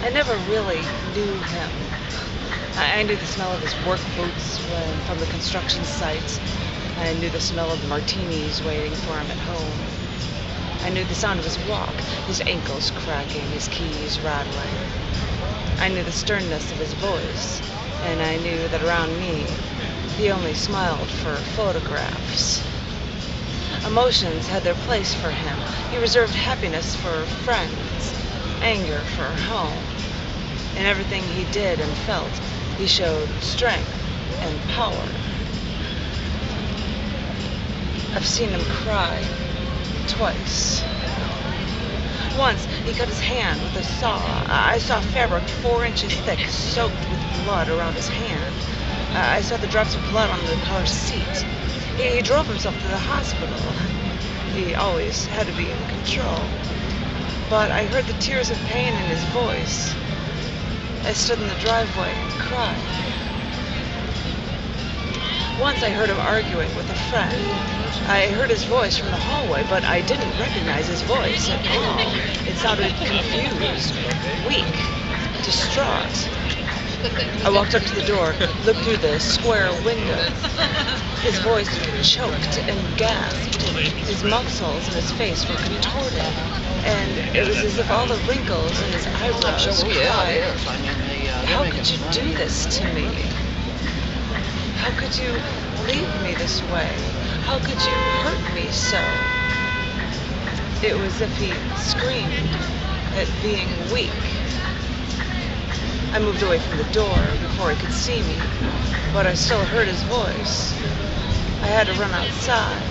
I never really knew him. I knew the smell of his work boots from the construction site. I knew the smell of the martinis waiting for him at home. I knew the sound of his walk, his ankles cracking, his keys rattling. I knew the sternness of his voice, and I knew that around me, he only smiled for photographs. Emotions had their place for him. He reserved happiness for friends, anger for home. In everything he did and felt, he showed strength and power. I've seen him cry twice. Once, he cut his hand with a saw. I saw fabric 4 inches thick, soaked with blood around his hand. I saw the drops of blood on the car seat. He drove himself to the hospital. He always had to be in control. But I heard the tears of pain in his voice. I stood in the driveway and cried. Once I heard him arguing with a friend. I heard his voice from the hallway, but I didn't recognize his voice at all. It sounded confused, weak, distraught. I walked up to the door, looked through the square window. His voice choked and gasped. His muscles in his face were contorted, and it was as if all the wrinkles in his eyebrows cried, "How could you do this to me? How could you leave me this way? How could you hurt me so?" It was as if he screamed at being weak. I moved away from the door before he could see me, but I still heard his voice. I had to run outside.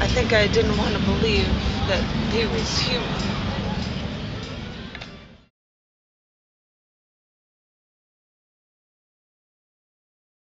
I think I didn't want to believe that he was human.